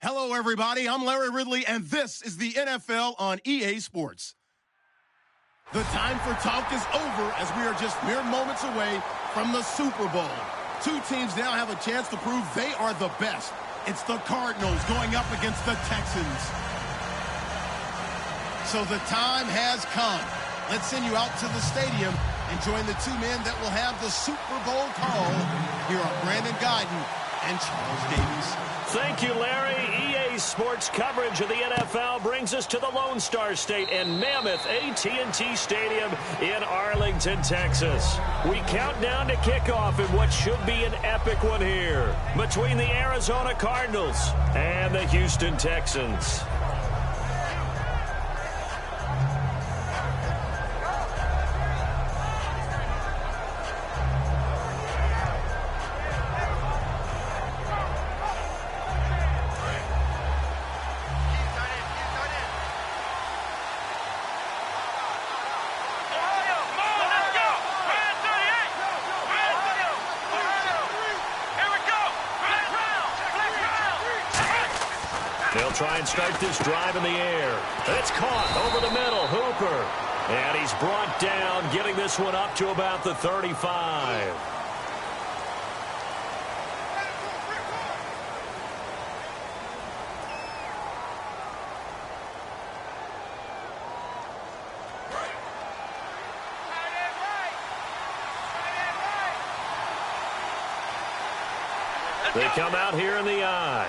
Hello, everybody. I'm Larry Ridley, and this is the NFL on EA Sports. The time for talk is over as we are just mere moments away from the Super Bowl. Two teams now have a chance to prove they are the best. It's the Cardinals going up against the Texans. So the time has come. Let's send you out to the stadium and join the two men that will have the Super Bowl call. Here are Brandon Guyton and Charles Davis. Thank you, Larry. EA Sports coverage of the NFL brings us to the Lone Star State and Mammoth AT&T Stadium in Arlington, Texas. We count down to kickoff in what should be an epic one here between the Arizona Cardinals and the Houston Texans. They'll try and start this drive in the air. It's caught over the middle. Hooper. And he's brought down, getting this one up to about the 35. They come out here in the eye.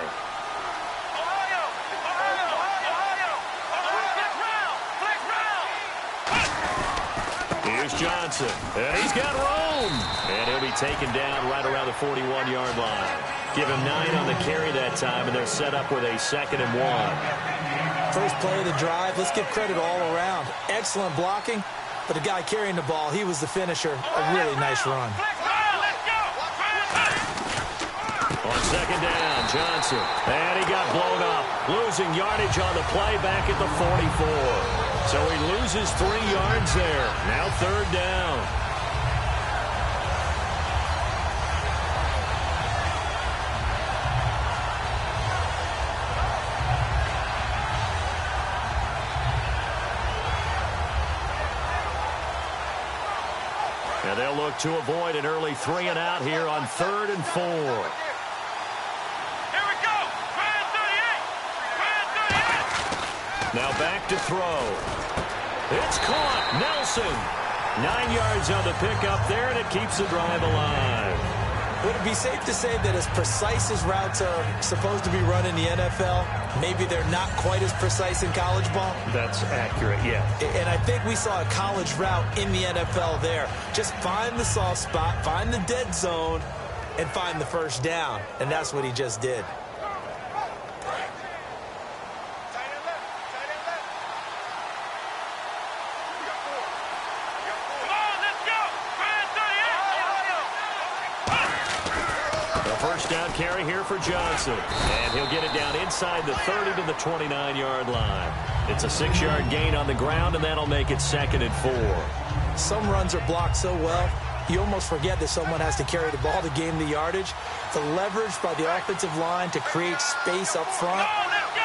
Here's Johnson, and he's got room. And he'll be taken down right around the 41-yard line. Give him 9 on the carry that time, and they're set up with a 2nd and 1. First play of the drive, let's give credit all around. Excellent blocking, but the guy carrying the ball, he was the finisher. A really nice run. On 2nd down, Johnson, and he got blown up. Losing yardage on the play back at the 44. So he loses 3 yards there. Now 3rd down. And they'll look to avoid an early 3 and out here on 3rd and 4. Now back to throw. It's caught. Nelson. 9 yards on the pickup there, and it keeps the drive alive. Would it be safe to say that as precise as routes are supposed to be run in the NFL, maybe they're not quite as precise in college ball? That's accurate, yeah. And I think we saw a college route in the NFL there. Just find the soft spot, find the dead zone, and find the first down. And that's what he just did. Down carry here for Johnson. And he'll get it down inside the 30 to the 29-yard line. It's a 6-yard gain on the ground, and that'll make it 2nd and 4. Some runs are blocked so well, you almost forget that someone has to carry the ball to gain the yardage. The leverage by the offensive line to create space up front,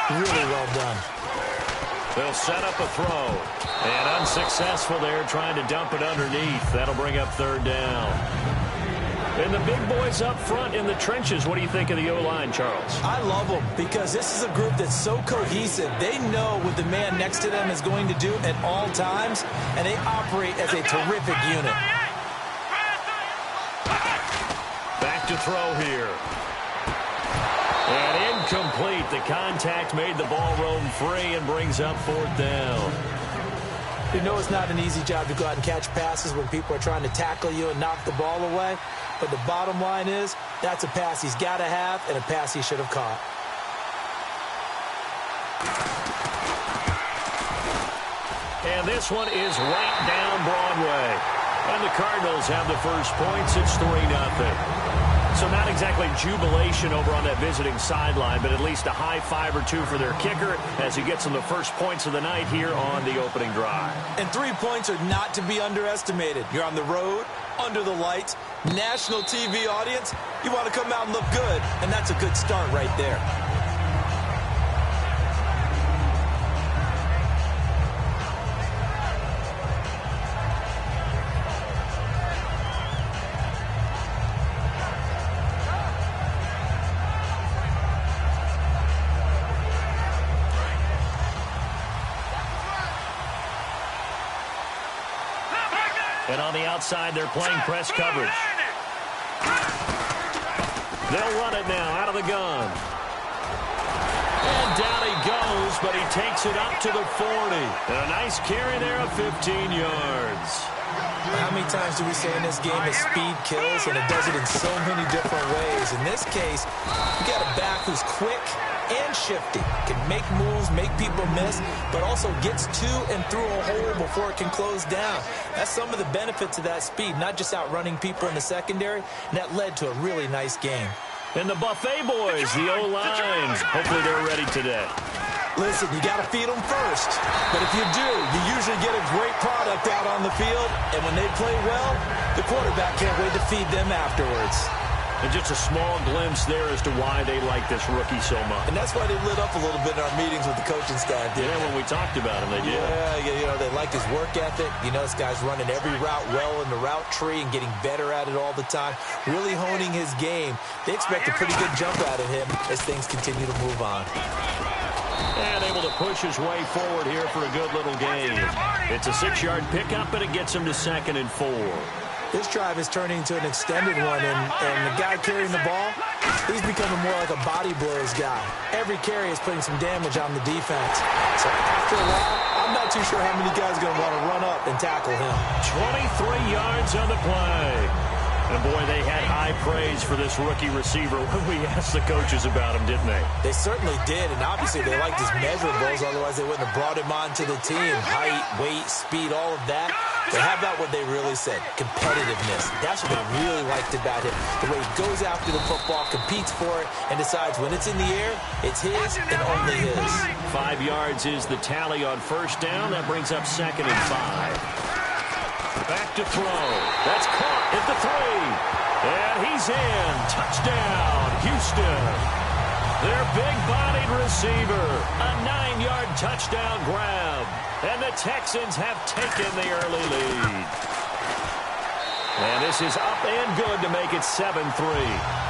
really well done. They'll set up a throw. And unsuccessful there, trying to dump it underneath. That'll bring up 3rd down. And the big boys up front in the trenches, what do you think of the O-line, Charles? I love them because this is a group that's so cohesive. They know what the man next to them is going to do at all times, and they operate as a terrific unit. Back to throw here. And incomplete. The contact made the ball roam free and brings up 4th down. You know it's not an easy job to go out and catch passes when people are trying to tackle you and knock the ball away. But the bottom line is, that's a pass he's got to have and a pass he should have caught. And this one is right down Broadway. And the Cardinals have the first points. It's 3-0. So not exactly jubilation over on that visiting sideline, but at least a high 5 or 2 for their kicker as he gets them the first points of the night here on the opening drive. And 3 points are not to be underestimated. You're on the road, under the lights, national TV audience. You want to come out and look good, and that's a good start right there. And on the outside, they're playing press coverage. They'll run it now out of the gun. And down he goes, but he takes it up to the 40. And a nice carry there of 15 yards. How many times do we say in this game that speed kills, and it does it in so many different ways? In this case, you got a back who's quick and shifty, can make moves, make people miss, but also gets to and through a hole before it can close down. That's some of the benefits of that speed, not just outrunning people in the secondary, and that led to a really nice game. And the Buffet boys, the O-line, hopefully they're ready today. Listen, you got to feed them first. But if you do, you usually get a great product out on the field. And when they play well, the quarterback can't wait to feed them afterwards. And just a small glimpse there as to why they like this rookie so much. And that's why they lit up a little bit in our meetings with the coaching staff. Yeah, when we talked about him, they did. Yeah, they like his work ethic. You know, this guy's running every route well in the route tree and getting better at it all the time, really honing his game. They expect a pretty good jump out of him as things continue to move on. And able to push his way forward here for a good little gain. It's a 6-yard pickup, and it gets him to 2nd and 4. This drive is turning into an extended one, and the guy carrying the ball, he's becoming more like a body blows guy. Every carry is putting some damage on the defense. So after a while, I'm not too sure how many guys are going to want to run up and tackle him. 23 yards on the play. And, boy, they had high praise for this rookie receiver when we asked the coaches about him, didn't they? They certainly did, and obviously they liked his measurables. Otherwise, they wouldn't have brought him onto the team. Height, weight, speed, all of that. But how about what they really said? Competitiveness. That's what they really liked about him. The way he goes after the football, competes for it, and decides when it's in the air, it's his and only his. 5 yards is the tally on first down. That brings up 2nd and 5. Back to throw. That's caught at the 3. And he's in. Touchdown, Houston. Their big-bodied receiver. A 9-yard touchdown grab. And the Texans have taken the early lead. And this is up and good to make it 7-3.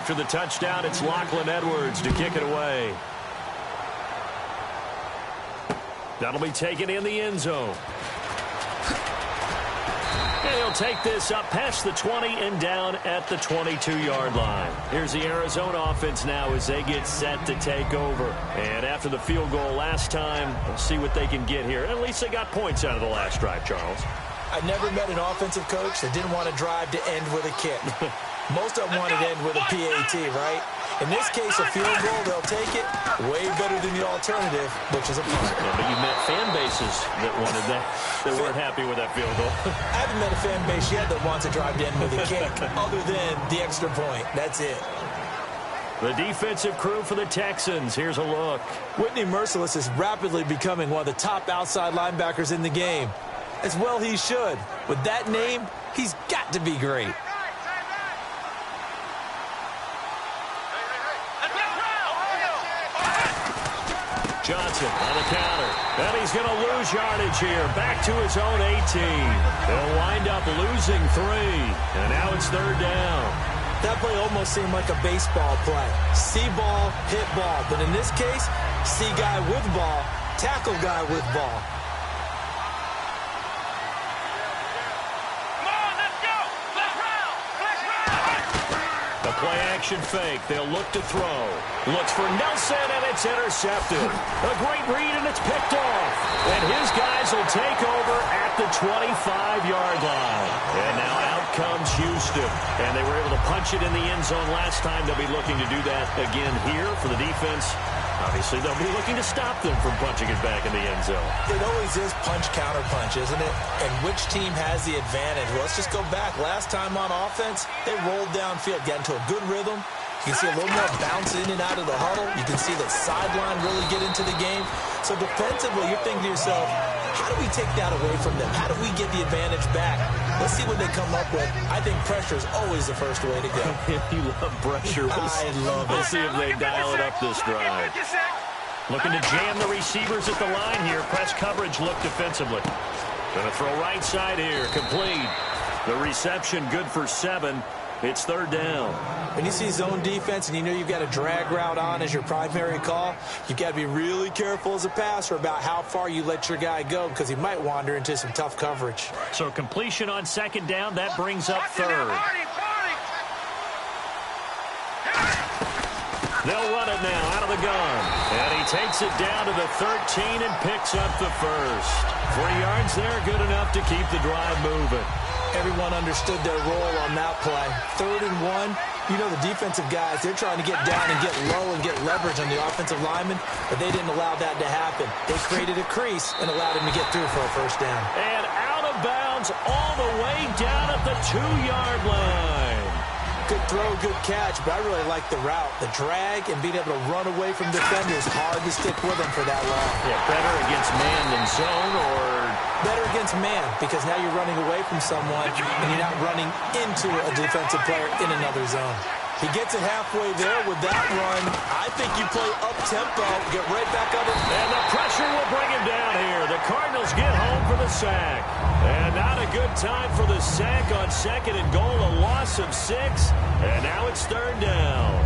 After the touchdown, it's Lachlan Edwards to kick it away. That'll be taken in the end zone. And he'll take this up past the 20 and down at the 22-yard line. Here's the Arizona offense now as they get set to take over. And after the field goal last time, we'll see what they can get here. At least they got points out of the last drive, Charles. I never met an offensive coach that didn't want to drive to end with a kick. Most of them want to end with a PAT, right? In this case, a field goal, they'll take it. Way better than the alternative, which is a punt. Yeah, but you met fan bases that wanted that, that weren't happy with that field goal. I haven't met a fan base yet that wants to drive to end with a kick, other than the extra point. That's it. The defensive crew for the Texans. Here's a look. Whitney Merciless is rapidly becoming one of the top outside linebackers in the game. As well he should. With that name, he's got to be great. Johnson on the counter. And he's going to lose yardage here. Back to his own 18. They'll wind up losing 3. And now it's 3rd down. That play almost seemed like a baseball play. See ball, hit ball. But in this case, see guy with ball, tackle guy with ball. Play action fake. They'll look to throw. Looks for Nelson, and it's intercepted. A great read, and it's picked off. And his guys will take over at the 25-yard line. And now out comes Houston. And they were able to punch it in the end zone last time. They'll be looking to do that again here for the defense. Obviously, they'll be looking to stop them from punching it back in the end zone. It always is punch-counter-punch, isn't it? And which team has the advantage? Well, let's just go back. Last time on offense, they rolled downfield, got into a good rhythm. You can see a little more bounce in and out of the huddle. You can see the sideline really get into the game. So defensively, you're thinking to yourself, how do we take that away from them? How do we get the advantage back? Let's see what they come up with. I think pressure is always the first way to go. You love pressure. I love it. We'll see if they dial it up this drive. Looking to jam the receivers at the line here. Press coverage look defensively. Going to throw right side here. Complete. The reception good for 7. It's third down. When you see zone defense and you know you've got a drag route on as your primary call, you've got to be really careful as a passer about how far you let your guy go because he might wander into some tough coverage. So completion on second down, that brings up third. They'll run it now out of the gun. And he takes it down to the 13 and picks up the first. 3 yards there, good enough to keep the drive moving. Everyone understood their role on that play. 3rd and 1, you know the defensive guys, they're trying to get down and get low and get leverage on the offensive lineman, but they didn't allow that to happen. They created a crease and allowed him to get through for a first down. And out of bounds all the way down at the 2-yard line. Good throw, good catch, but I really like the route. The drag and being able to run away from defenders, hard to stick with them for that long. Yeah, better against man than zone, or better against man because now you're running away from someone and you're not running into a defensive player in another zone. He gets it halfway there with that run. I think you play up-tempo, get right back up. And the pressure will bring him down here. The Cardinals get home for the sack. And not a good time for the sack on 2nd and goal, a loss of 6. And now it's third down.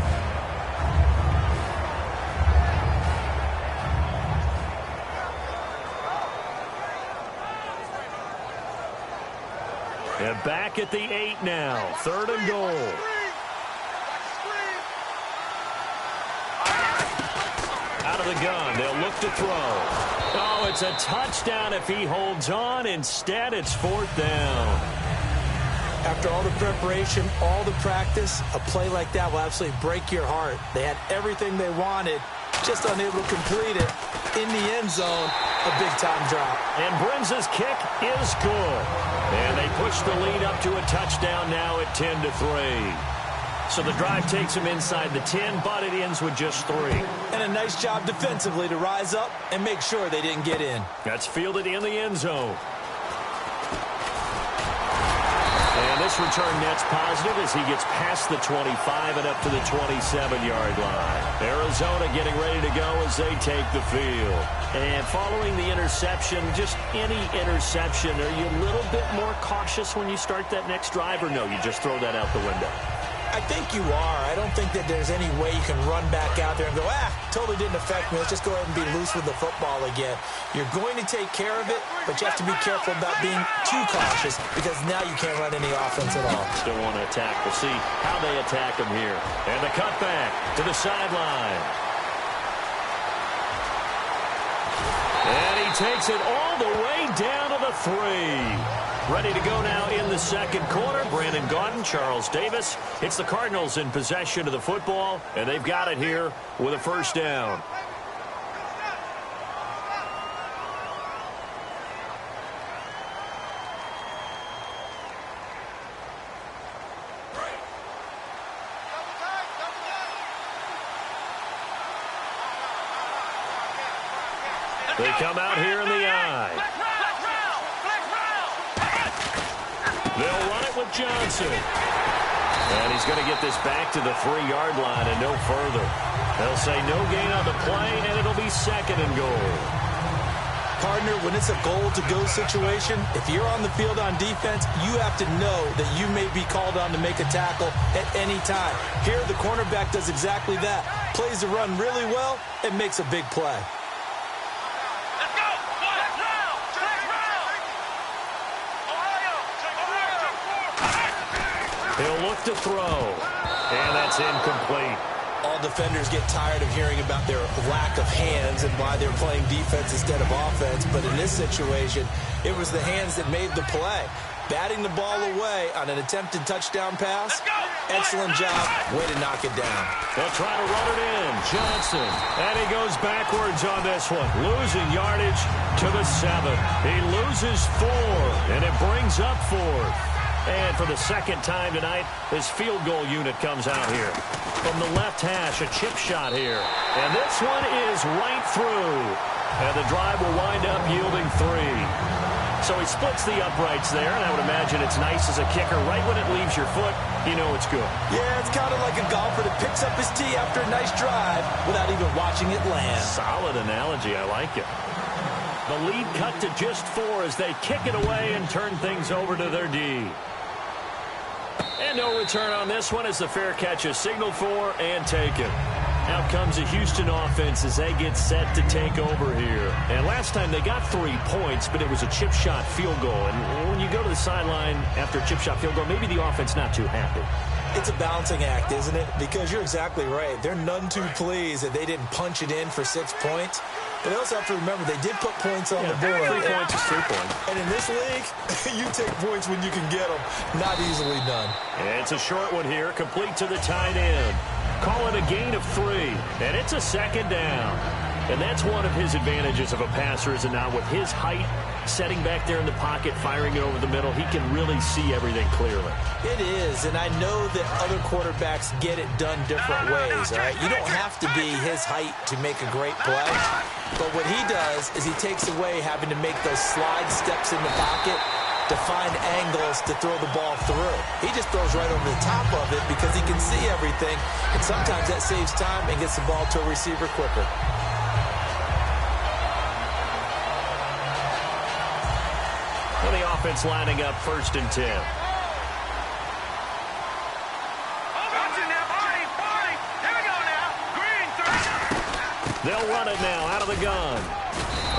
And back at the 8 now, 3rd and goal. Out of the gun, they'll look to throw. Oh, it's a touchdown if he holds on. Instead, it's 4th down. After all the preparation, all the practice, a play like that will absolutely break your heart. They had everything they wanted, just unable to complete it. In the end zone, a big-time drop. And Brinza's kick is good. And they push the lead up to a touchdown now at 10-3. So the drive takes them inside the 10, but it ends with just 3. And a nice job defensively to rise up and make sure they didn't get in. That's fielded in the end zone. And this return net's positive as he gets past the 25 and up to the 27-yard line. Arizona getting ready to go as they take the field. And following the interception, just any interception, are you a little bit more cautious when you start that next drive, or no, you just throw that out the window? I think you are. I don't think that there's any way you can run back out there and go, totally didn't affect me. Let's just go ahead and be loose with the football again. You're going to take care of it, but you have to be careful about being too cautious because now you can't run any offense at all. Still want to attack. We'll see how they attack him here. And the cutback to the sideline. And he takes it all the way down to the 3. Ready to go now in the 2nd quarter. Brandon Gaudin, Charles Davis. It's the Cardinals in possession of the football, and they've got it here with a first down. They come out here in the eye. They'll run it with Johnson. And he's going to get this back to the 3-yard line and no further. They'll say no gain on the play, and it'll be 2nd and goal. Partner, when it's a goal-to-go situation, if you're on the field on defense, you have to know that you may be called on to make a tackle at any time. Here, the cornerback does exactly that. Plays the run really well and makes a big play. He'll look to throw, and that's incomplete. All defenders get tired of hearing about their lack of hands and why they're playing defense instead of offense, but in this situation, it was the hands that made the play. Batting the ball away on an attempted touchdown pass, excellent job, way to knock it down. They'll try to run it in, Johnson, and he goes backwards on this one, losing yardage to the 7. He loses 4, and it brings up 4th. And for the 2nd time tonight, his field goal unit comes out here. From the left hash, a chip shot here. And this one is right through. And the drive will wind up yielding 3. So he splits the uprights there, and I would imagine it's nice as a kicker. Right when it leaves your foot, you know it's good. Yeah, it's kind of like a golfer that picks up his tee after a nice drive without even watching it land. Solid analogy. I like it. The lead cut to just 4 as they kick it away and turn things over to their D. And no return on this one as the fair catch is signaled for and taken. Out comes the Houston offense as they get set to take over here. And last time they got 3 points, but it was a chip shot field goal. And when you go to the sideline after a chip shot field goal, maybe the offense not too happy. It's a balancing act, isn't it? Because you're exactly right. They're none too pleased that they didn't punch it in for 6 points. But they also have to remember they did put points on the board. 3 points is 3 points. And in this league, you take points when you can get them. Not easily done. It's a short one here, complete to the tight end. Call it a gain of 3, and it's a second down. And that's one of his advantages of a passer, is it not? With his height, setting back there in the pocket, firing it over the middle, he can really see everything clearly. It is, and I know that other quarterbacks get it done different ways, all right? You don't have to be his height to make a great play. But what he does is he takes away having to make those slide steps in the pocket to find angles to throw the ball through. He just throws right over the top of it because he can see everything, and sometimes that saves time and gets the ball to a receiver quicker. Well, the offense lining up 1st and 10. They'll run it now out of the gun.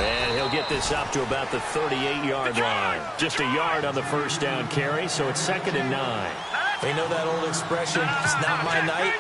And he'll get this up to about the 38-yard line. Just a yard on the first down carry, so it's 2nd and 9. They know that old expression, it's not my night.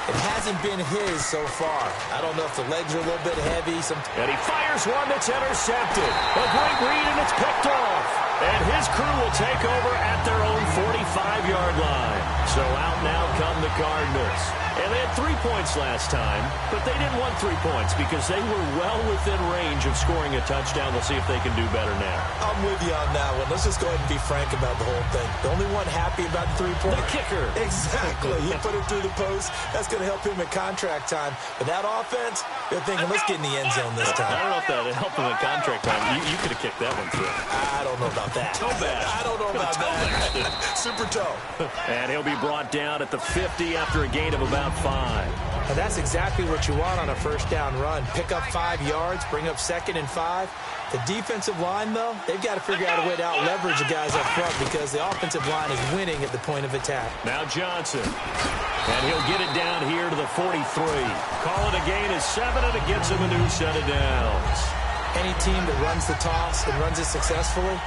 It hasn't been his so far. I don't know if the legs are a little bit heavy. And he fires one that's intercepted. A great read, and it's picked off. And his crew will take over at their own 45-yard line. So out now come the Cardinals. And they had 3 points last time, but they didn't want 3 points because they were well within range of scoring a touchdown. We'll see if they can do better now. I'm with you on that one. Let's just go ahead and be frank about the whole thing. The only one happy about the 3-point. The kicker. Exactly. He put it through the post. That's going to help him at contract time. But that offense, they're thinking, let's get in the end zone this time. I don't know if that helped him at contract time. You could have kicked that one through. I don't know about that. Toe bash. I don't know about that. Super toe. And he'll be brought down at the 50 after a gain of about 5. And that's exactly what you want on a first down run. Pick up 5 yards, bring up 2nd and 5. The defensive line, though, they've got to figure out a way to out-leverage the guys up front because the offensive line is winning at the point of attack. Now Johnson. And he'll get it down here to the 43. Call it a gain of 7, and it gets him a new set of downs. Any team that runs the toss and runs it successfully,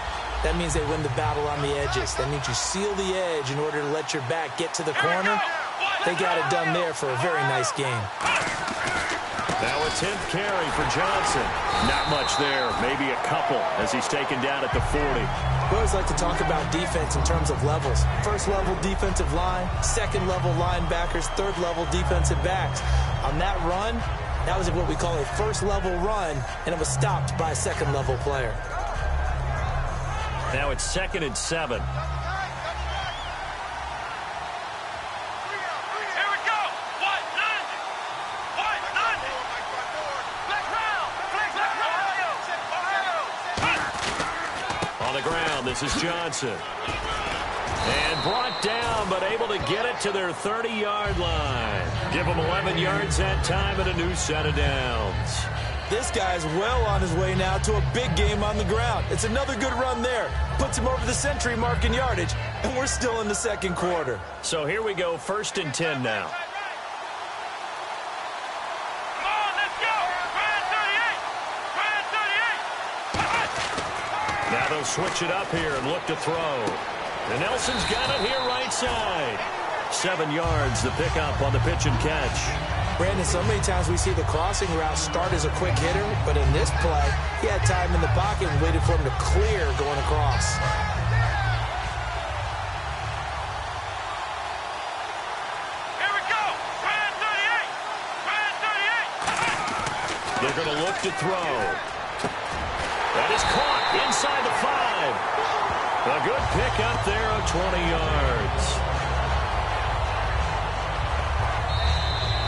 that means they win the battle on the edges. That means you seal the edge in order to let your back get to the corner. They got it done there for a very nice game. Now a 10th carry for Johnson. Not much there, maybe a couple as he's taken down at the 40. We always like to talk about defense in terms of levels. First level defensive line, second level linebackers, third level defensive backs. On that run, that was what we call a first level run, and it was stopped by a second level player. Now it's 2nd and 7. This is Johnson. And brought down, but able to get it to their 30-yard line. Give them 11 yards that time and a new set of downs. This guy's well on his way now to a big game on the ground. It's another good run there. Puts him over the century mark in yardage, and we're still in the second quarter. So here we go, 1st and 10 now. Now they'll switch it up here and look to throw. And Nelson's got it here right side. 7 yards, the pickup on the pitch and catch. Brandon, so many times we see the crossing route start as a quick hitter, but in this play, he had time in the pocket and waited for him to clear going across. Here we go. Brand 38. They're going to look to throw. That is caught inside the 5. A good pick up there of 20 yards.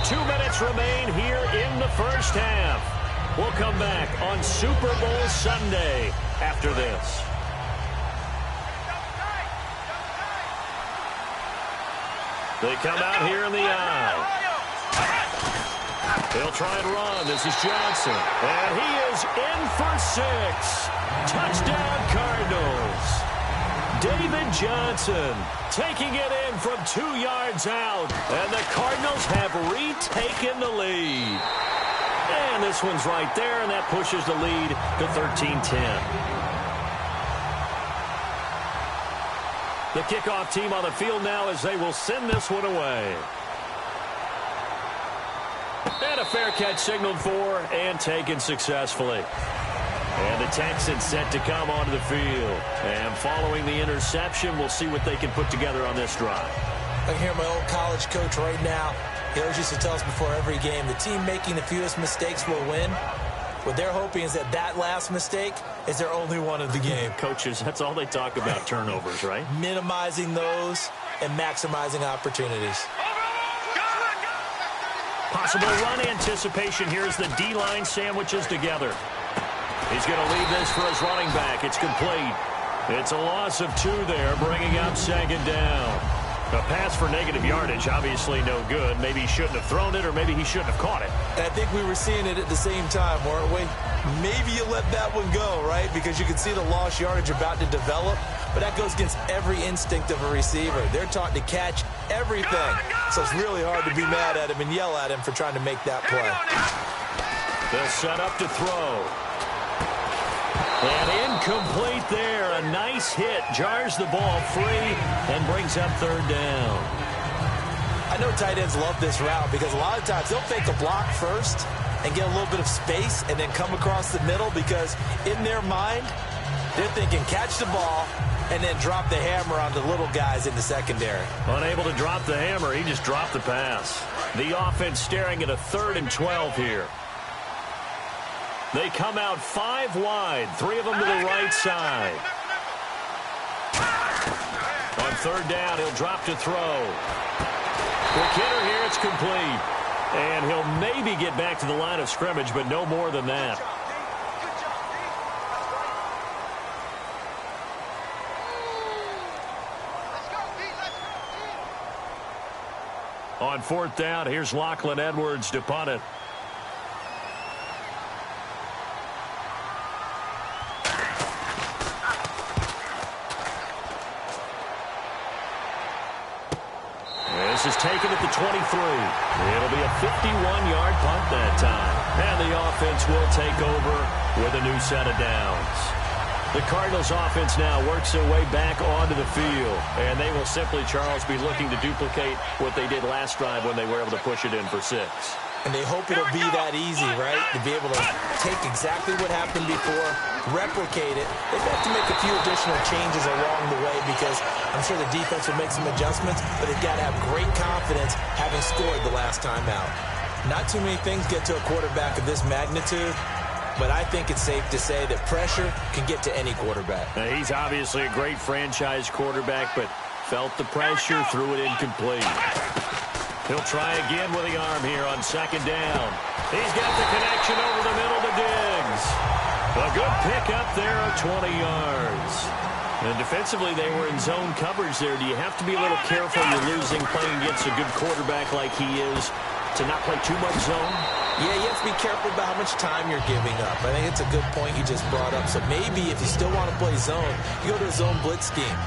2 minutes remain here in the first half. We'll come back on Super Bowl Sunday after this. They come out here in the eye. He'll try and run. This is Johnson. And he is in for 6. Touchdown, Cardinals. David Johnson taking it in from 2 yards out. And the Cardinals have retaken the lead. And this one's right there, and that pushes the lead to 13-10. The kickoff team on the field now as they will send this one away. And a fair catch signaled for and taken successfully. And the Texans set to come onto the field. And following the interception, we'll see what they can put together on this drive. I can hear my old college coach right now. He always used to tell us before every game, the team making the fewest mistakes will win. What they're hoping is that last mistake is their only one of the game. Coaches, that's all they talk about, turnovers, right? Minimizing those and maximizing opportunities. Possible run anticipation here as the D-line sandwiches together. He's going to leave this for his running back. It's complete. It's a loss of 2 there, bringing up second down. A pass for negative yardage, obviously no good. Maybe he shouldn't have thrown it, or maybe he shouldn't have caught it. And I think we were seeing it at the same time, weren't we? Maybe you let that one go, right? Because you can see the lost yardage about to develop. But that goes against every instinct of a receiver. They're taught to catch everything. So it's really hard to be mad at him and yell at him for trying to make that play. They'll set up to throw. And incomplete there. A nice hit. Jars the ball free and brings up third down. I know tight ends love this route because a lot of times they'll fake a block first and get a little bit of space and then come across the middle because in their mind, they're thinking catch the ball and then drop the hammer on the little guys in the secondary. Unable to drop the hammer, he just dropped the pass. The offense staring at a 3rd and 12 here. They come out 5 wide, 3 of them to the right side. On 3rd down, he'll drop to throw. Quick hitter here, it's complete. And he'll maybe get back to the line of scrimmage, but no more than that. On 4th down, here's Lachlan Edwards to punt it. This is taken at the 23. It'll be a 51-yard punt that time. And the offense will take over with a new set of downs. The Cardinals offense now works their way back onto the field. And they will simply, Charles, be looking to duplicate what they did last drive when they were able to push it in for 6. And they hope it'll be that easy, right? To be able to take exactly what happened before, replicate it. They've got to make a few additional changes along the way because I'm sure the defense will make some adjustments, but they've got to have great confidence having scored the last time out. Not too many things get to a quarterback of this magnitude, but I think it's safe to say that pressure can get to any quarterback. Now, he's obviously a great franchise quarterback, but felt the pressure, threw it incomplete. He'll try again with the arm here on 2nd down. He's got the connection over the middle to Diggs. A good pick up there of 20 yards. And defensively, they were in zone coverage there. Do you have to be a little careful you're losing playing against a good quarterback like he is to not play too much zone? Yeah, you have to be careful about how much time you're giving up. I think it's a good point you just brought up. So maybe if you still want to play zone, you go to a zone blitz scheme.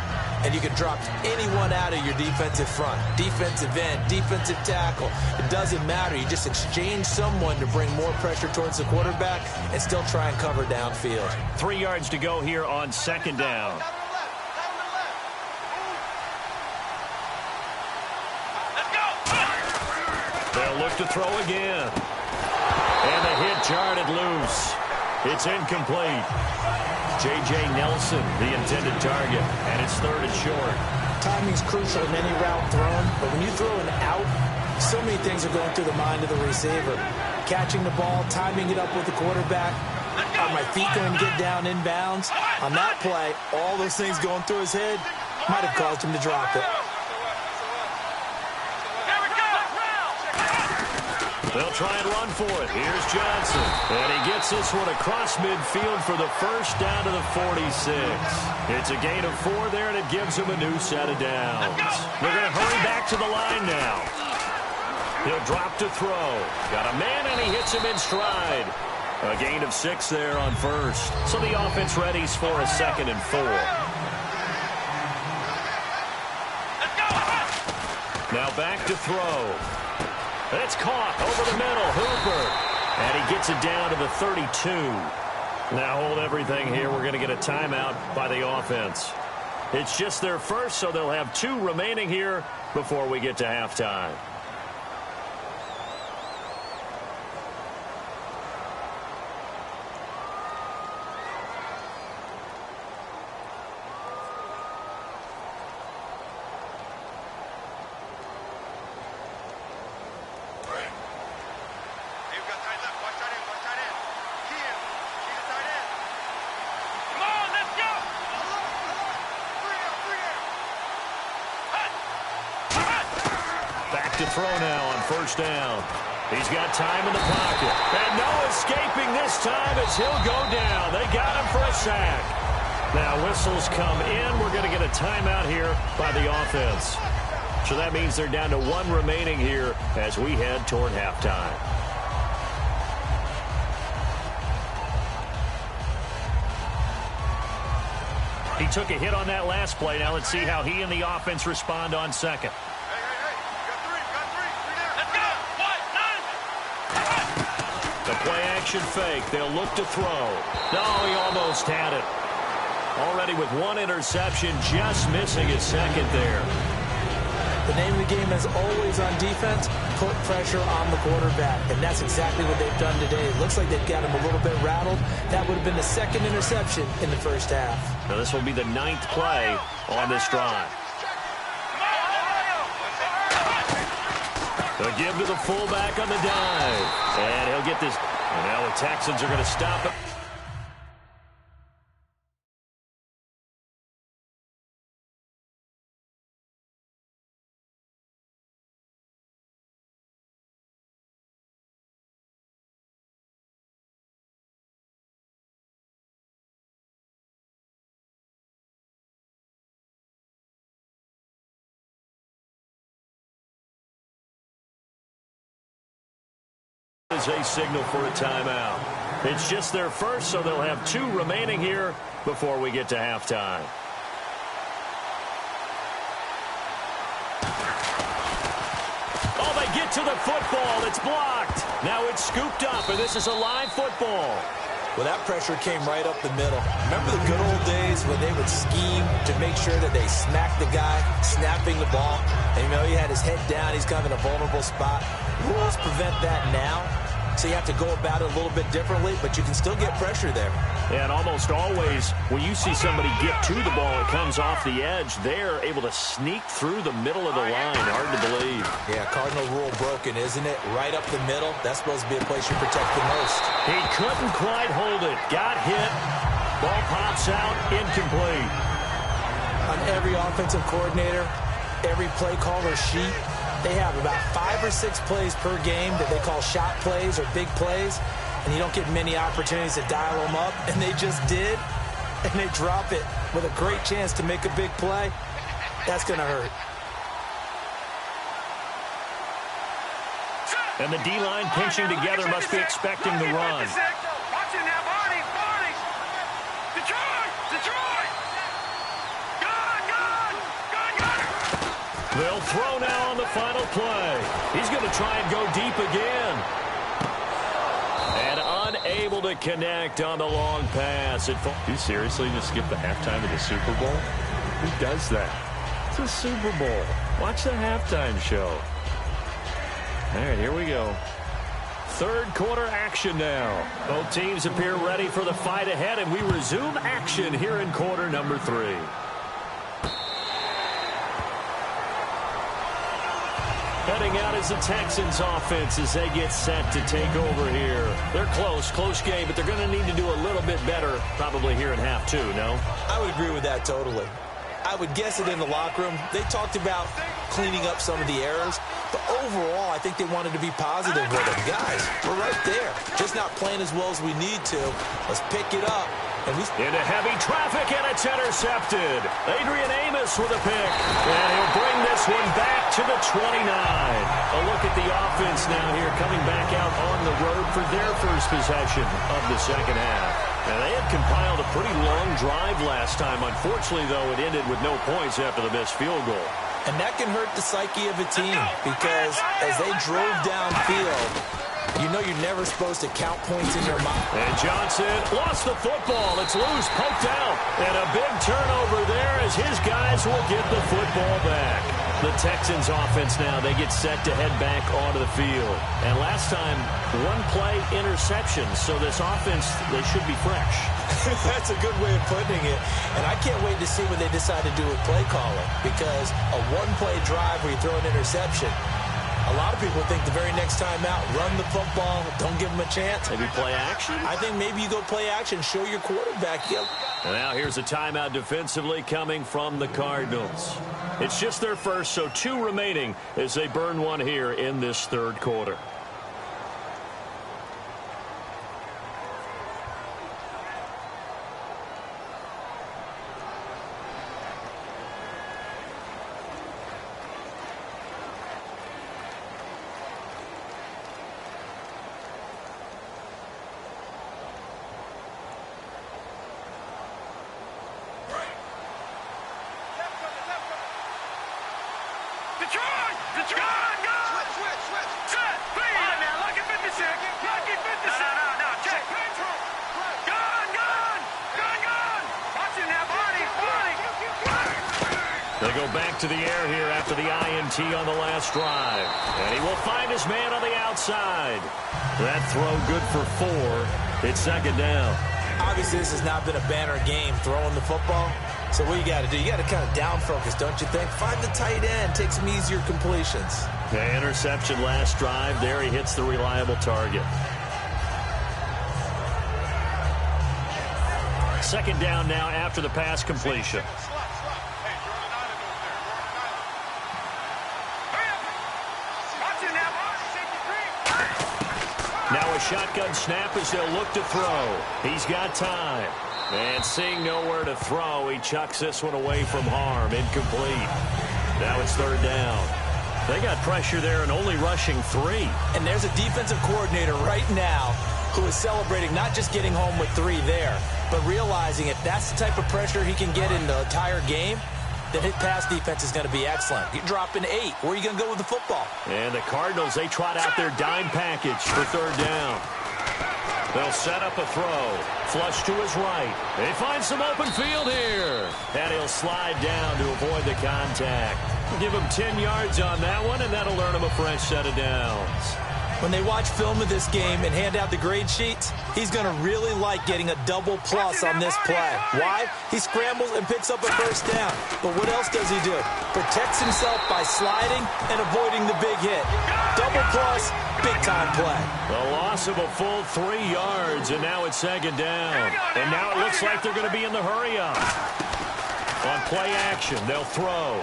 And you can drop anyone out of your defensive front, defensive end, defensive tackle. It doesn't matter. You just exchange someone to bring more pressure towards the quarterback and still try and cover downfield. 3 yards to go here on 2nd down. They'll look to throw again. And the hit jarred it loose. It's incomplete. J.J. Nelson, the intended target, and it's 3rd and short. Timing's crucial in any route thrown, but when you throw an out, so many things are going through the mind of the receiver. Catching the ball, timing it up with the quarterback. Are my feet going to get down inbounds? On that play, all those things going through his head might have caused him to drop it. They'll try and run for it. Here's Johnson. And he gets this one across midfield for the first down to the 46. It's a gain of 4 there, and it gives him a new set of downs. They're going to hurry back to the line now. He'll drop to throw. Got a man, and he hits him in stride. A gain of 6 there on 1st. So the offense readies for a 2nd and 4. Now back to throw. It's caught over the middle. Hooper. And he gets it down to the 32. Now hold everything here. We're going to get a timeout by the offense. It's just their first, so they'll have 2 remaining here before we get to halftime. To throw now on first down. He's got time in the pocket. And no escaping this time as he'll go down. They got him for a sack. Now whistles come in. We're going to get a timeout here by the offense. So that means they're down to 1 remaining here as we head toward halftime. He took a hit on that last play. Now let's see how he and the offense respond on second. The play-action fake. They'll look to throw. No, he almost had it. Already with 1 interception, just missing his second there. The name of the game is always on defense, put pressure on the quarterback. And that's exactly what they've done today. It looks like they've got him a little bit rattled. That would have been the 2nd interception in the first half. Now this will be the 9th play on this drive. The give to the fullback on the dive. And he'll get this. And now the Texans are going to stop it. Is a signal for a timeout. It's just their first, so they'll have 2 remaining here before we get to halftime. Oh, they get to the football. It's blocked. Now it's scooped up, and this is a live football. Well, that pressure came right up the middle. Remember the good old days when they would scheme to make sure that they smacked the guy snapping the ball? And, you know, he had his head down. He's kind of in a vulnerable spot. Rules prevent that now. So you have to go about it a little bit differently, but you can still get pressure there. And almost always, when you see somebody get to the ball, it comes off the edge. They're able to sneak through the middle of the line. Hard to believe. Yeah, cardinal rule broken, isn't it? Right up the middle. That's supposed to be a place you protect the most. He couldn't quite hold it. Got hit. Ball pops out. Incomplete. On every offensive coordinator, every play caller sheet, they have about 5 or 6 plays per game that they call shot plays or big plays, and you don't get many opportunities to dial them up, and they just did, and they drop it with a great chance to make a big play. That's going to hurt. And the D-line pinching together must be expecting the run. Watch it now, Barney! Detroit! They'll throw now on the final play. He's going to try and go deep again. And unable to connect on the long pass. You seriously just skip the halftime of the Super Bowl? Who does that? It's a Super Bowl. Watch the halftime show. All right, here we go. Third quarter action now. Both teams appear ready for the fight ahead, and we resume action here in quarter number 3. Heading out is the Texans offense as they get set to take over here. They're close game, but they're going to need to do a little bit better probably here in half 2, no? I would agree with that totally. I would guess it in the locker room. They talked about cleaning up some of the errors, but overall, I think they wanted to be positive with them. Guys, we're right there. Just not playing as well as we need to. Let's pick it up. And into heavy traffic, and it's intercepted. Adrian Amos with a pick. And he'll bring this one back to the 29. A look at the offense now here, coming back out on the road for their first possession of the second half. And they had compiled a pretty long drive last time. Unfortunately, though, it ended with no points after the missed field goal. And that can hurt the psyche of a team because as they drove downfield, you know you're never supposed to count points in your mind. And Johnson lost the football. It's loose, poked out. And a big turnover there as his guys will get the football back. The Texans offense now, they get set to head back onto the field. And last time, one play interception. So this offense, they should be fresh. That's a good way of putting it. And I can't wait to see what they decide to do with play calling. Because a one-play drive where you throw an interception, a lot of people think the very next time out, run the football, don't give them a chance. Maybe play action? I think maybe you go play action, show your quarterback. And now here's a timeout defensively coming from the Cardinals. It's just their first, so 2 remaining as they burn one here in this third quarter. They go back to the air here after the INT on the last drive. And he will find his man on the outside. That throw good for 4. It's second down. Obviously, this has not been a banner game throwing the football. So what you got to do, you got to kind of down focus, don't you think? Find the tight end, take some easier completions. The interception last drive. There he hits the reliable target. Second down now after the pass completion. Now a shotgun snap as they'll look to throw. He's got time. And seeing nowhere to throw, he chucks this one away from harm. Incomplete. Now it's third down. They got pressure there and only rushing 3. And there's a defensive coordinator right now who is celebrating not just getting home with 3 there, but realizing if that's the type of pressure he can get in the entire game, then his pass defense is going to be excellent. You're dropping 8. Where are you going to go with the football? And the Cardinals, they trot out their dime package for third down. They'll set up a throw. Flush to his right. They find some open field here. And he'll slide down to avoid the contact. Give him 10 yards on that one, and that'll earn him a fresh set of downs. When they watch film of this game and hand out the grade sheets, he's going to really like getting a double plus on this play. Why? He scrambles and picks up a first down. But what else does he do? Protects himself by sliding and avoiding the big hit. Double plus, big-time play. The loss of a full 3 yards, and now it's second down. And now it looks like they're going to be in the hurry-up. On play action, they'll throw.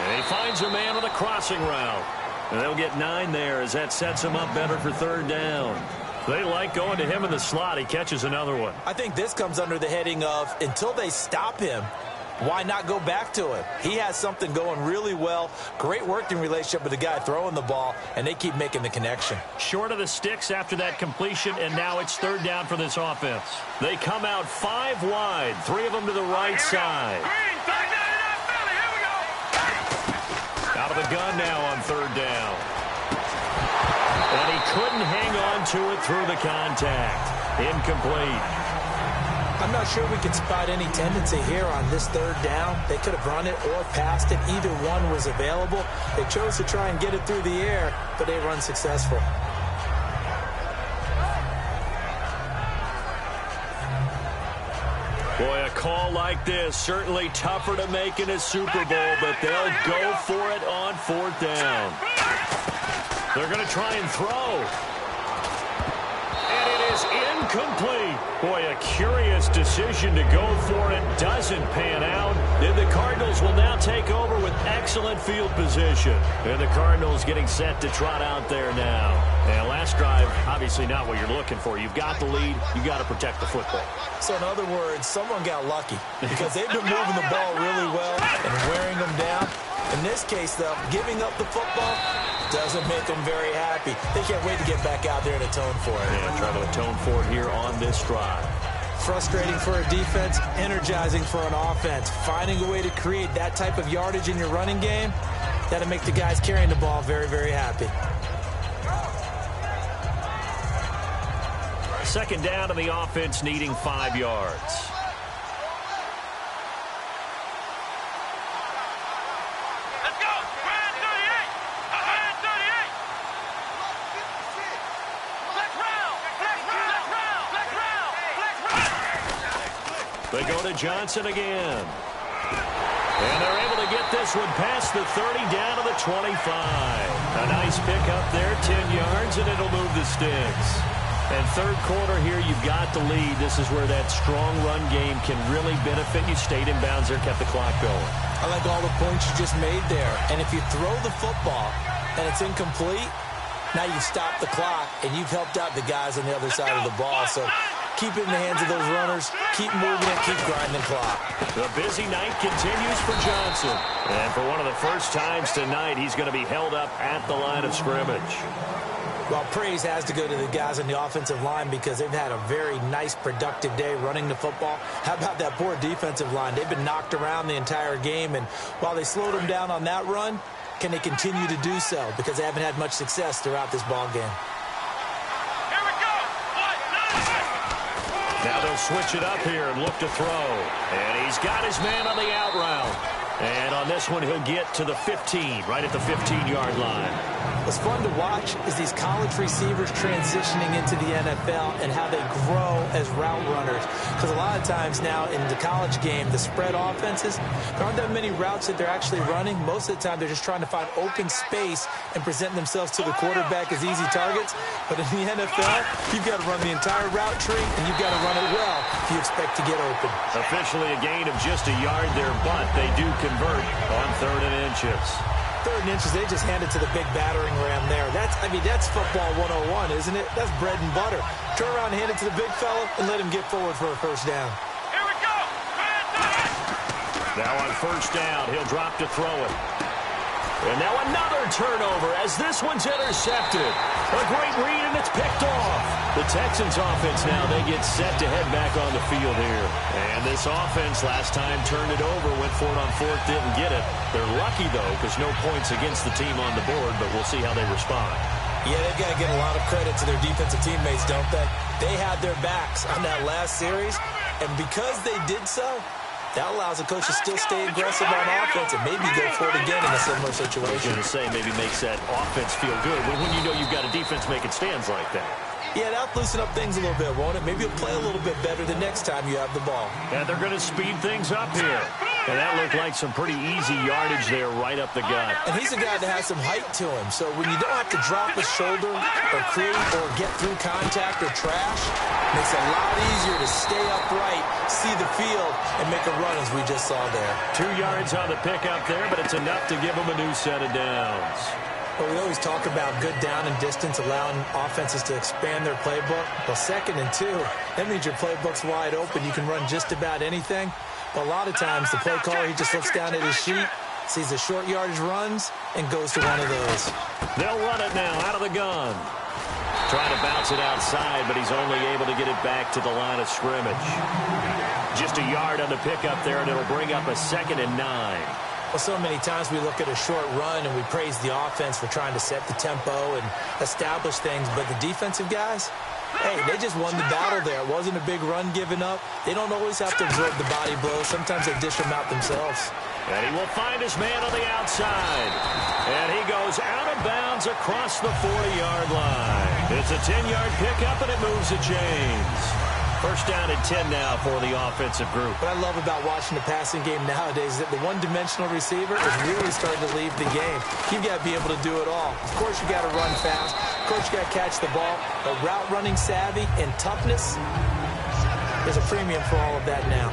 And he finds a man on the crossing route. And they'll get 9 there as that sets him up better for third down. They like going to him in the slot. He catches another one. I think this comes under the heading of until they stop him, why not go back to him? He has something going really well. Great working relationship with the guy throwing the ball, and they keep making the connection. Short of the sticks after that completion, and now it's third down for this offense. They come out 5 wide, 3 of them to the right side. Out of the gun now on third down. And he couldn't hang on to it through the contact. Incomplete. I'm not sure we can spot any tendency here on this third down. They could have run it or passed it. Either one was available. They chose to try and get it through the air, but they were unsuccessful. Boy, a call like this, certainly tougher to make in a Super Bowl, but they'll go for it on fourth down. They're going to try and throw. And it is incomplete. Boy, a curious decision to go for it. Doesn't pan out. And the Cardinals will now take over with excellent field position. And the Cardinals getting set to trot out there now. And last drive, obviously not what you're looking for. You've got the lead. You've got to protect the football. So in other words, someone got lucky because they've been moving the ball really well and wearing them down. In this case, though, giving up the football doesn't make them very happy. They can't wait to get back out there and atone for it. And try to atone for it here on this drive. Frustrating for a defense, energizing for an offense. Finding a way to create that type of yardage in your running game, that'll make the guys carrying the ball very, very happy. Second down, and the offense needing 5 yards. They go to Johnson again. And they're able to get this one past the 30 down to the 25. A nice pickup there, 10 yards, and it'll move the sticks. And third quarter here, you've got the lead. This is where that strong run game can really benefit you. Stayed in bounds there, kept the clock going. I like all the points you just made there. And if you throw the football and it's incomplete, now you've stopped the clock and you've helped out the guys on the other side of the ball. So keep it in the hands of those runners. Keep moving it. Keep grinding the clock. The busy night continues for Johnson. And for one of the first times tonight, he's going to be held up at the line of scrimmage. Well, praise has to go to the guys on the offensive line because they've had a very nice, productive day running the football. How about that poor defensive line? They've been knocked around the entire game, and while they slowed them down on that run, can they continue to do so? Because they haven't had much success throughout this ball game. Now they'll switch it up here and look to throw. And he's got his man on the out route. And on this one, he'll get to the 15, right at the 15-yard line. What's fun to watch is these college receivers transitioning into the NFL and how they grow as route runners. Because a lot of times now in the college game, the spread offenses, there aren't that many routes that they're actually running. Most of the time, they're just trying to find open space and present themselves to the quarterback as easy targets. But in the NFL, you've got to run the entire route tree, and you've got to run it well if you expect to get open. Officially a gain of just a yard there, but they do convert on 3rd and inches. 3rd and inches, they just hand it to the big battering ram there. That's football 101, isn't it? That's bread and butter. Turn around and hand it to the big fella and let him get forward for a first down. Here we go. Now on first down, he'll drop to throw it. And now another turnover as this one's intercepted. A great read, and it's picked off. The Texans offense now, they get set to head back on the field here. And this offense last time turned it over, went for it on 4th, didn't get it. They're lucky, though, because no points against the team on the board, but we'll see how they respond. Yeah, they've got to get a lot of credit to their defensive teammates, don't they? They had their backs on that last series, and because they did so, that allows the coach to still stay aggressive on offense and maybe go for it again in a similar situation. I was going to say, maybe makes that offense feel good when you know you've got a defense making stands like that. Yeah, that'll loosen up things a little bit, won't it? Maybe you'll play a little bit better the next time you have the ball. And they're going to speed things up here. And that looked like some pretty easy yardage there right up the gut. And he's a guy that has some height to him. So when you don't have to drop a shoulder or create or get through contact or trash, it makes it a lot easier to stay upright, see the field, and make a run as we just saw there. 2 yards on the pickup there, but it's enough to give him a new set of downs. Well, we always talk about good down and distance, allowing offenses to expand their playbook. Well, 2nd and 2, that means your playbook's wide open. You can run just about anything. But a lot of times, the play caller, he just looks down at his sheet, sees the short yardage runs, and goes to one of those. They'll run it now out of the gun. Trying to bounce it outside, but he's only able to get it back to the line of scrimmage. Just a yard on the pickup there, and it'll bring up a 2nd and 9. Well, so many times we look at a short run and we praise the offense for trying to set the tempo and establish things, but the defensive guys, hey, they just won the battle there. It wasn't a big run given up. They don't always have to absorb the body blows. Sometimes they dish them out themselves. And he will find his man on the outside. And he goes out of bounds across the 40-yard line. It's a 10-yard pickup, and it moves the chains. First down and 10 now for the offensive group. What I love about watching the passing game nowadays is that the one-dimensional receiver is really starting to leave the game. You've got to be able to do it all. Of course, you got to run fast. Of course, you got to catch the ball. But route running savvy and toughness, there's a premium for all of that now.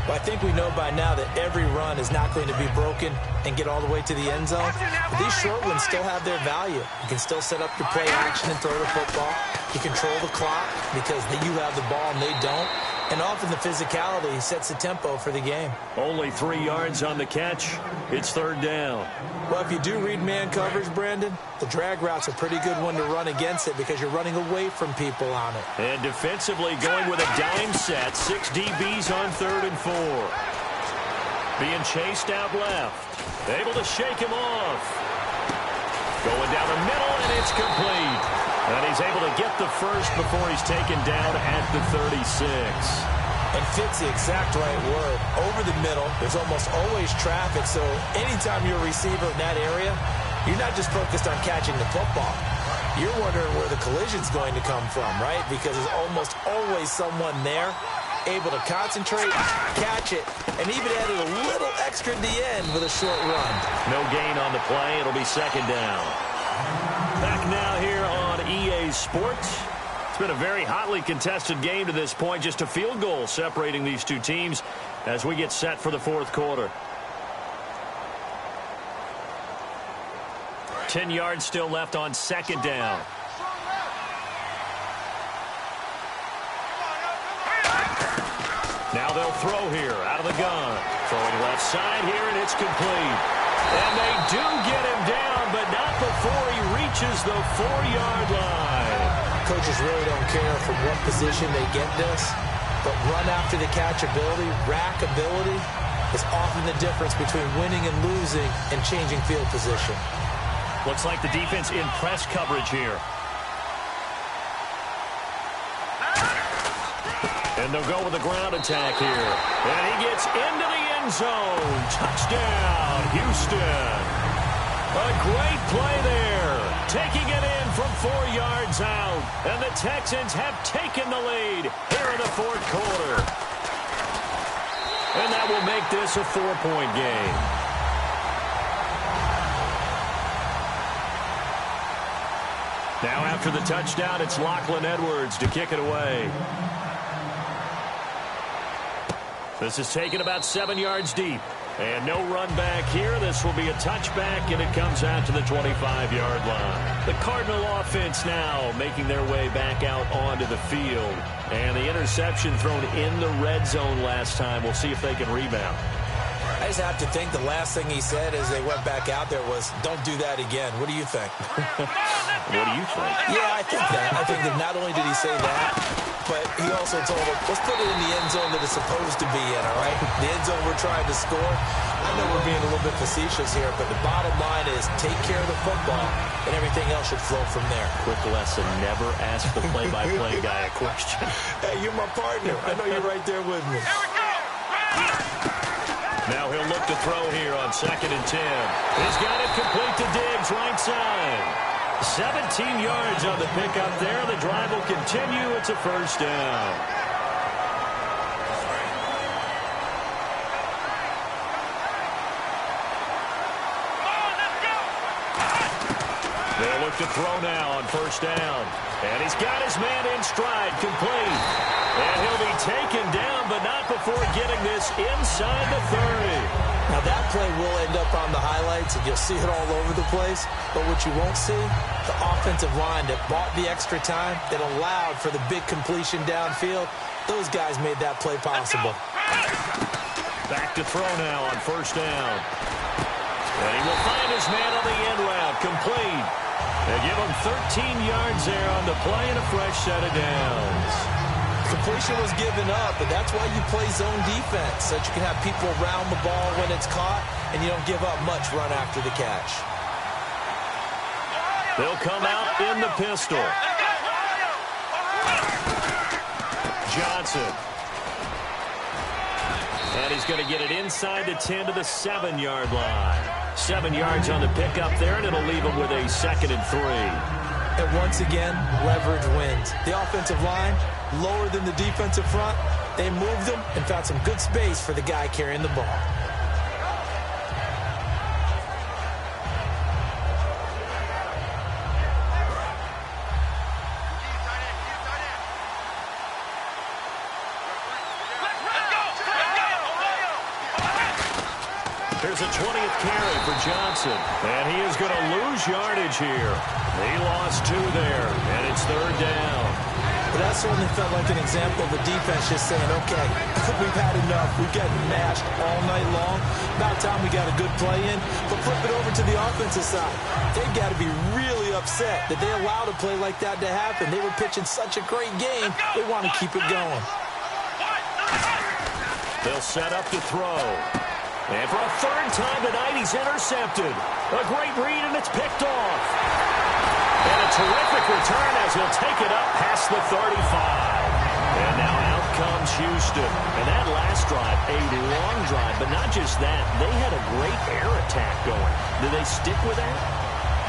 Well, I think we know by now that every run is not going to be broken and get all the way to the end zone. But these short ones still have their value. You can still set up your play action and throw the football. You control the clock because you have the ball and they don't. And often the physicality sets the tempo for the game. Only 3 yards on the catch. It's third down. Well, if you do read man coverage, Brandon, the drag route's a pretty good one to run against it because you're running away from people on it. And defensively going with a dime set. 6 DBs on 3rd and 4. Being chased out left. Able to shake him off. Going down the middle, and it's complete. And he's able to get the first before he's taken down at the 36. And fits the exact right word. Over the middle, there's almost always traffic, so anytime you're a receiver in that area, you're not just focused on catching the football. You're wondering where the collision's going to come from, right? Because there's almost always someone there able to concentrate, catch it, and even added a little extra at the end with a short run. No gain on the play. It'll be second down. Back now here on EA Sports. It's been a very hotly contested game to this point. Just a field goal separating these two teams as we get set for the fourth quarter. 10 yards still left on second down. Now they'll throw here out of the gun. Throwing left side here, and it's complete. And they do get him down, but not before he reaches the 4-yard line. Coaches really don't care from what position they get this, but run after the catch ability, rack ability, is often the difference between winning and losing and changing field position. Looks like the defense in press coverage here. And they'll go with a ground attack here. And he gets into the end zone. Touchdown, Houston. A great play there. Taking it in from 4 yards out. And the Texans have taken the lead here in the fourth quarter. And that will make this a 4-point game. Now after the touchdown, it's Lachlan Edwards to kick it away. This is taken about 7 yards deep. And no run back here. This will be a touchback, and it comes out to the 25-yard line. The Cardinal offense now making their way back out onto the field. And the interception thrown in the red zone last time. We'll see if they can rebound. I just have to think the last thing he said as they went back out there was, don't do that again. What do you think? What do you think? Yeah, I think that. I think that not only did he say that, but he also told him, let's put it in the end zone that it's supposed to be in, all right? The end zone we're trying to score. I know we're being a little bit facetious here, but the bottom line is take care of the football, and everything else should flow from there. Quick lesson, never ask the play-by-play guy a question. Hey, you're my partner. I know you're right there with me. Now he'll look to throw here on 2nd and 10. He's got it complete to Diggs, right side. 17 yards on the pickup there. The drive will continue. It's a first down. They'll look to throw now on first down. And he's got his man in stride, complete. And he'll be taken down, but not before getting this inside the 30. Now that play will end up on the highlights, and you'll see it all over the place. But what you won't see, the offensive line that bought the extra time, that allowed for the big completion downfield, those guys made that play possible. Back to throw now on first down. And he will find his man on the end route, complete. They give him 13 yards there on the play and a fresh set of downs. Completion was given up, but that's why you play zone defense, so that you can have people around the ball when it's caught, and you don't give up much run after the catch. They'll come out in the pistol. Johnson. And he's going to get it inside the 10 to the 7-yard line. 7 yards on the pickup there, and it'll leave him with a 2nd and 3. And once again, leverage wins. The offensive line, lower than the defensive front, they moved them and found some good space for the guy carrying the ball. Here's a 20th carry for Johnson. And he is going to lose yardage here. He lost 2 there, and it's third down. But that certainly felt like an example of the defense just saying, okay, we've had enough. We've gotten mashed all night long. About time we got a good play in. But flip it over to the offensive side. They've got to be really upset that they allowed a play like that to happen. They were pitching such a great game. They want to keep it going. They'll set up to throw. And for a third time tonight, he's intercepted. A great read, and it's picked off. And a terrific return as he'll take it up past the 35. And now out comes Houston. And that last drive, a long drive, but not just that. They had a great air attack going. Do they stick with that?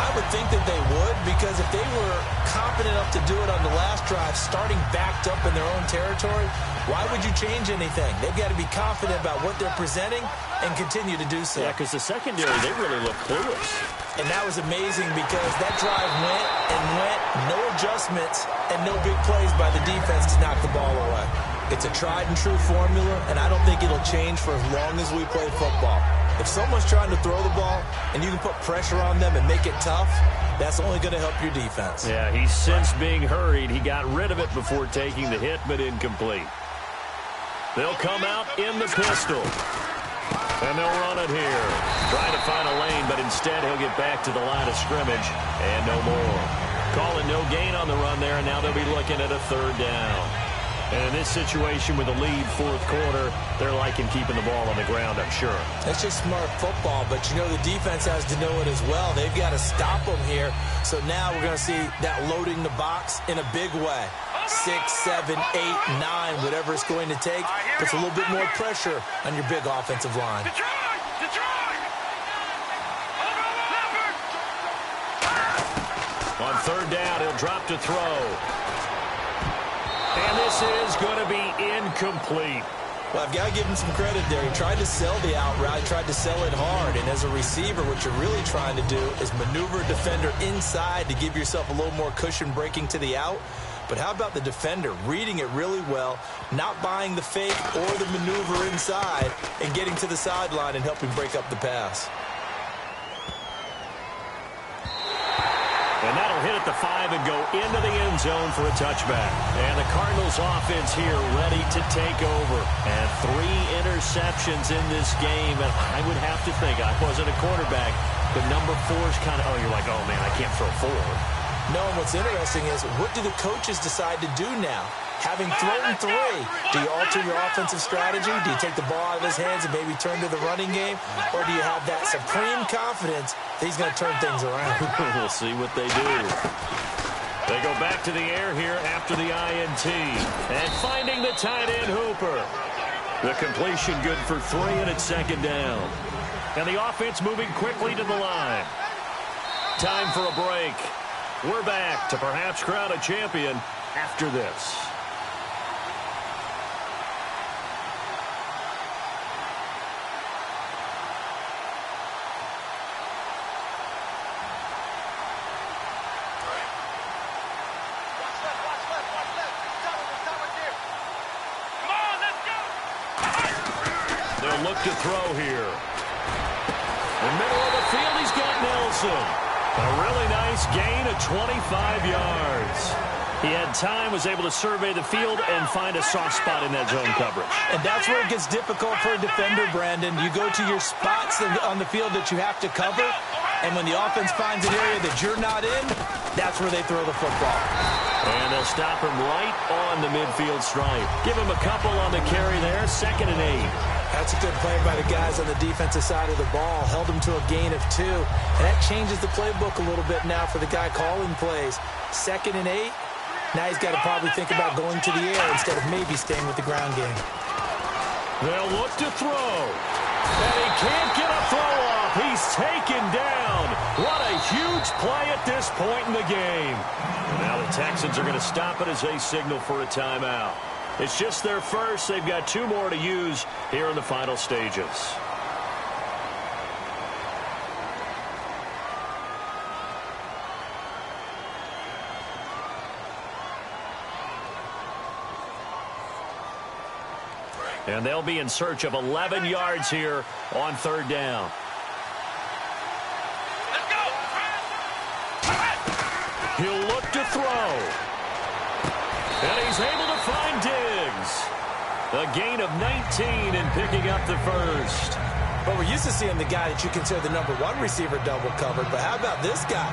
I would think that they would, because if they were confident enough to do it on the last drive, starting backed up in their own territory, why would you change anything? They've got to be confident about what they're presenting and continue to do so. Yeah, because the secondary, they really look clueless. And that was amazing because that drive went and went, no adjustments, and no big plays by the defense to knock the ball away. It's a tried-and-true formula, and I don't think it'll change for as long as we play football. If someone's trying to throw the ball and you can put pressure on them and make it tough, that's only going to help your defense. Yeah, he's since being hurried. He got rid of it before taking the hit, but incomplete. They'll come out in the pistol. And they'll run it here. Trying to find a lane, but instead he'll get back to the line of scrimmage. And no more. Calling no gain on the run there, and now they'll be looking at a third down. And in this situation with the lead fourth quarter, they're liking keeping the ball on the ground, I'm sure. That's just smart football, but you know the defense has to know it as well. They've got to stop them here. So now we're going to see that loading the box in a big way. 6, 7, 8, 9, whatever it's going to take. Puts a little bit more pressure on your big offensive line. On third down, he'll drop to throw. And this is going to be incomplete. Well, I've got to give him some credit there. He tried to sell the out route, tried to sell it hard. And as a receiver, what you're really trying to do is maneuver a defender inside to give yourself a little more cushion breaking to the out. But how about the defender reading it really well, not buying the fake or the maneuver inside, and getting to the sideline and helping break up the pass. And that'll hit at the 5 and go into the end zone for a touchback. And the Cardinals offense here ready to take over. And 3 interceptions in this game. And I would have to think, I wasn't a quarterback, but number 4 is kind of, you're like, oh man, I can't throw 4. No, and what's interesting is, what do the coaches decide to do now? Having thrown 3, do you alter your offensive strategy? Do you take the ball out of his hands and maybe turn to the running game? Or do you have that supreme confidence that he's going to turn things around? We'll see what they do. They go back to the air here after the INT. And finding the tight end Hooper. The completion good for 3, and it's second down. And the offense moving quickly to the line. Time for a break. We're back to perhaps crown a champion after this. They'll look to throw here. In the middle of the field, he's got Nelson. A really nice gain of 25 yards. He had time, was able to survey the field and find a soft spot in that zone coverage. And that's where it gets difficult for a defender, Brandon. You go to your spots on the field that you have to cover, and when the offense finds an area that you're not in, that's where they throw the football. And they'll stop him right on the midfield stripe. Give him a couple on the carry there, 2nd and 8. That's a good play by the guys on the defensive side of the ball. Held him to a gain of 2. And that changes the playbook a little bit now for the guy calling plays. 2nd and 8. Now he's got to probably think about going to the air instead of maybe staying with the ground game. They'll look to throw. And he can't get a throw off. He's taken down. What a huge play at this point in the game. And now the Texans are going to stop it as they signal for a timeout. It's just their first. They've got 2 more to use here in the final stages. And they'll be in search of 11 yards here on third down. Let's go! He'll look to throw. And he's able to find Diggs. A gain of 19 in picking up the first. But we're used to seeing the guy that you consider the number one receiver double covered. But how about this guy?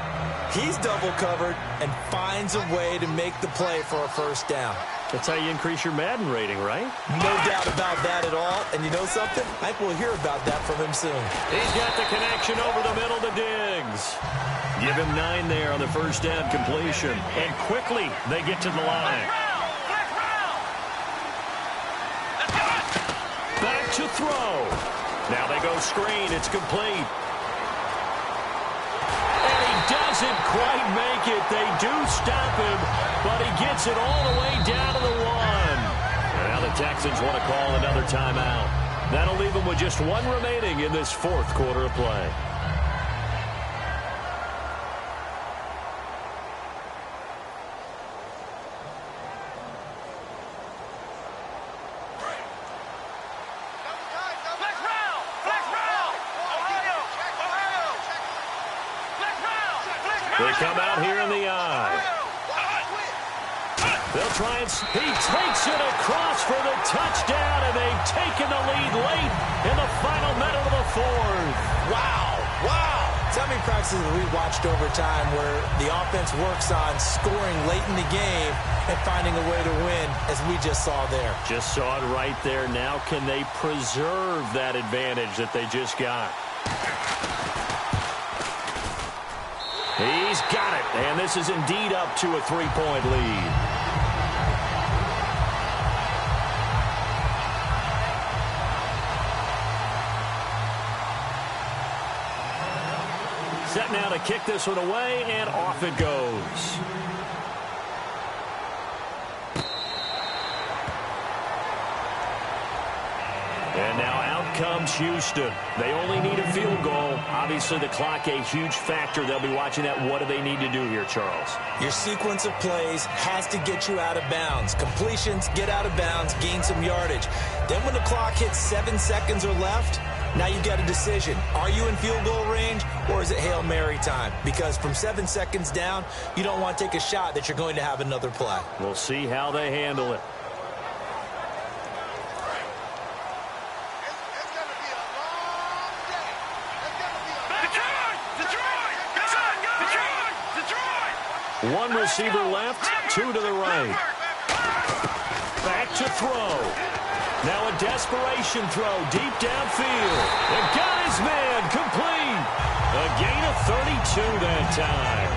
He's double covered and finds a way to make the play for a first down. That's how you increase your Madden rating, right? No doubt about that at all. And you know something? I think we'll hear about that from him soon. He's got the connection over the middle to Diggs. Give him 9 there on the first down completion. And quickly, they get to the line. Back to throw. Now they go screen. It's complete. And he doesn't quite make it. They do stop him, but he gets it all the way down to the 1. And now the Texans want to call another timeout. That'll leave them with just 1 remaining in this fourth quarter of play. They come out here in the eye. They'll try and... He takes it across for the touchdown, and they've taken the lead late in the final minute of the fourth. Wow. So many practices that we watched over time where the offense works on scoring late in the game and finding a way to win, as we just saw there. Just saw it right there. Now can they preserve that advantage that they just got? He's got it, and this is indeed up to a 3-point lead. Set now to kick this one away, and off it goes. And now out comes Houston. They only need a field goal. Obviously, the clock a huge factor. They'll be watching that. What do they need to do here, Charles? Your sequence of plays has to get you out of bounds. Completions, get out of bounds, gain some yardage. Then when the clock hits 7 seconds or left, now you've got a decision. Are you in field goal range, or is it Hail Mary time? Because from 7 seconds down, you don't want to take a shot that you're going to have another play. We'll see how they handle it. One receiver left, 2 to the right. Back to throw. Now a desperation throw deep downfield. And got his man complete. A gain of 32 that time.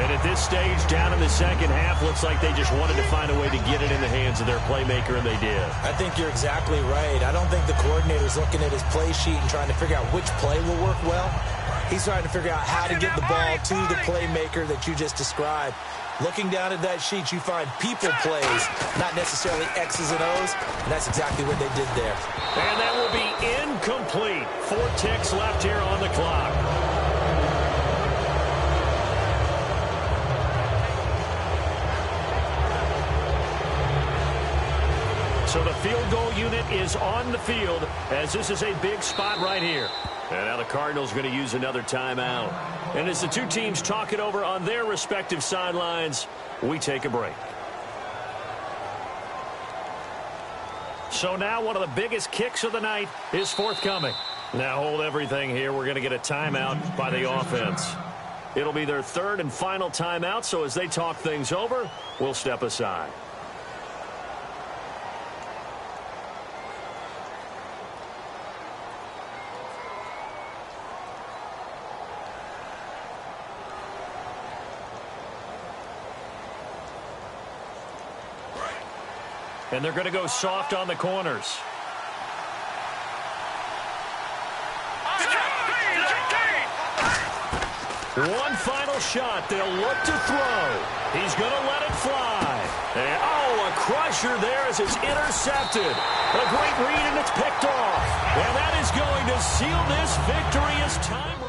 And at this stage, down in the second half, looks like they just wanted to find a way to get it in the hands of their playmaker, and they did. I think you're exactly right. I don't think the coordinator's looking at his play sheet and trying to figure out which play will work well. He's trying to figure out how to get the ball to the playmaker that you just described. Looking down at that sheet, you find people plays, not necessarily X's and O's, and that's exactly what they did there. And that will be incomplete. 4 ticks left here on the clock. So the field goal unit is on the field, as this is a big spot right here. And now the Cardinals going to use another timeout. And as the two teams talk it over on their respective sidelines, we take a break. So now one of the biggest kicks of the night is forthcoming. Now hold everything here. We're going to get a timeout by the offense. It'll be their 3rd and final timeout, so as they talk things over, we'll step aside. And they're going to go soft on the corners. One final shot. They'll look to throw. He's going to let it fly. And, a crusher there as it's intercepted. A great read, and it's picked off. And that is going to seal this victory as time